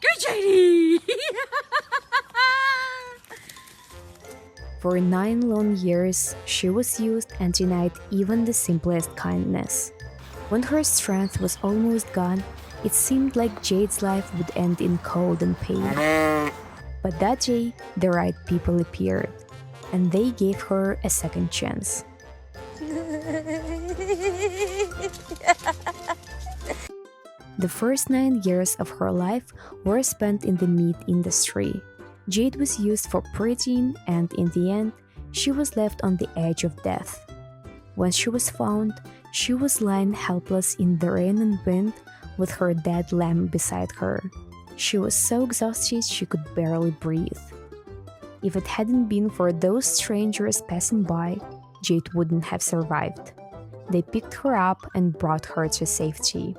Go, Jade! For 9 long years, she was used and denied even the simplest kindness. When her strength was almost gone, it seemed like Jade's life would end in cold and pain. But that day, the right people appeared, and they gave her a second chance. The first 9 years of her life were spent in the meat industry. Jade was used for protein, and in the end, she was left on the edge of death. When she was found, she was lying helpless in the rain and wind with her dead lamb beside her. She was so exhausted she could barely breathe. If it hadn't been for those strangers passing by, Jade wouldn't have survived. They picked her up and brought her to safety.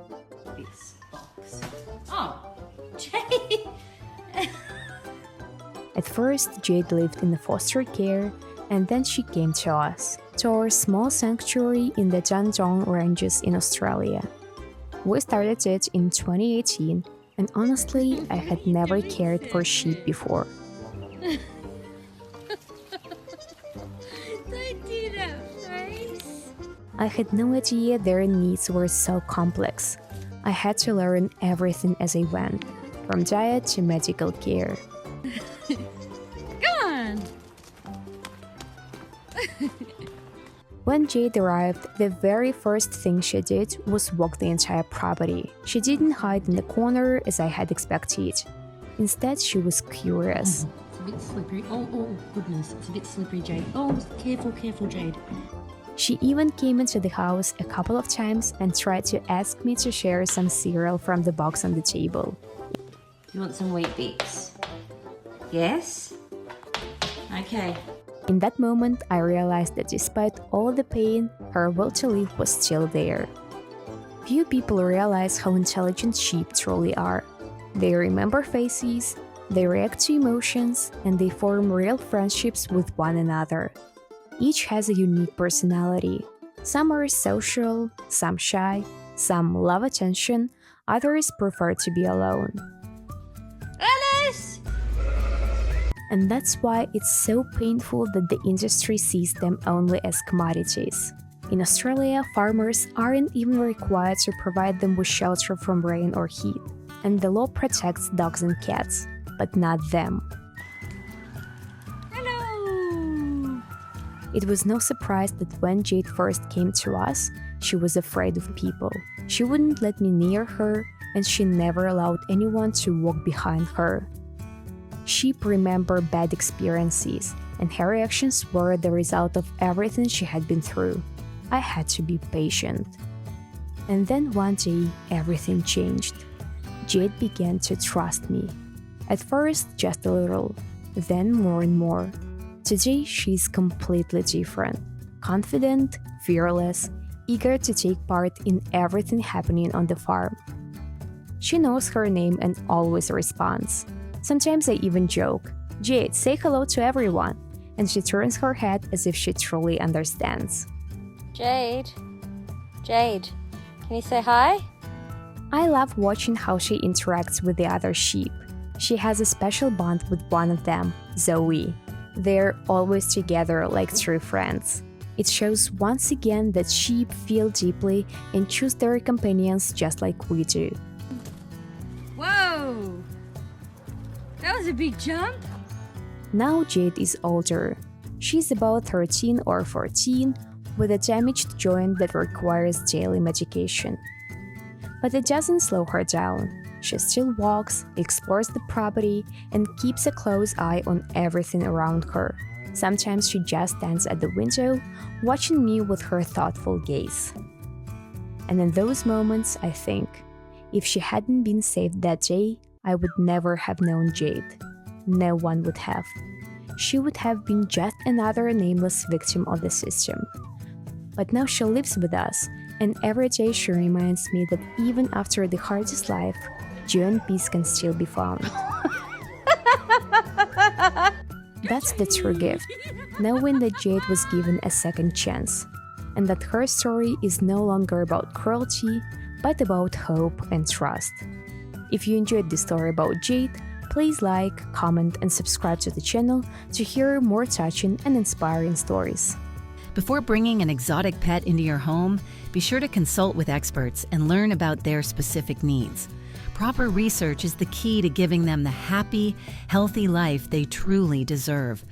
This box. Oh, Jade! At first, Jade lived in the foster care, and then she came to us, to our small sanctuary in the Dandong Ranges in Australia. We started it in 2018, and honestly, I had never cared for sheep before. Don't do that face. I had no idea their needs were so complex. I had to learn everything as I went, from diet to medical care. Come on! When Jade arrived, the very first thing she did was walk the entire property. She didn't hide in the corner as I had expected. Instead, she was curious. It's a bit slippery. Oh, goodness, it's a bit slippery, Jade. Oh, careful, Jade. She even came into the house a couple of times and tried to ask me to share some cereal from the box on the table. You want some wheat bix? Yes? Okay. In that moment, I realized that despite all the pain, her will to live was still there. Few people realize how intelligent sheep truly are. They remember faces, they react to emotions, and they form real friendships with one another. Each has a unique personality. Some are social, some shy, some love attention, others prefer to be alone. Alice! And that's why it's so painful that the industry sees them only as commodities. In Australia, farmers aren't even required to provide them with shelter from rain or heat, and the law protects dogs and cats, but not them. Hello! It was no surprise that when Jade first came to us, she was afraid of people. She wouldn't let me near her, and she never allowed anyone to walk behind her. Sheep remember bad experiences, and her reactions were the result of everything she had been through. I had to be patient. And then one day, everything changed. Jade began to trust me. At first, just a little, then more and more. Today, she's completely different. Confident, fearless, eager to take part in everything happening on the farm. She knows her name and always responds. Sometimes I even joke, "Jade, say hello to everyone," and she turns her head as if she truly understands. Jade, can you say hi? I love watching how she interacts with the other sheep. She has a special bond with one of them, Zoe. They're always together like true friends. It shows once again that sheep feel deeply and choose their companions just like we do. Whoa! That was a big jump. Now Jade is older. She's about 13 or 14 with a damaged joint that requires daily medication. But it doesn't slow her down. She still walks, explores the property, and keeps a close eye on everything around her. Sometimes she just stands at the window, watching me with her thoughtful gaze. And in those moments, I think, if she hadn't been saved that day, I would never have known Jade. No one would have. She would have been just another nameless victim of the system. But now she lives with us, and every day she reminds me that even after the hardest life, joy and peace can still be found. That's the true gift, knowing that Jade was given a second chance, and that her story is no longer about cruelty, but about hope and trust. If you enjoyed this story about Jade, please like, comment, and subscribe to the channel to hear more touching and inspiring stories. Before bringing an exotic pet into your home, be sure to consult with experts and learn about their specific needs. Proper research is the key to giving them the happy, healthy life they truly deserve.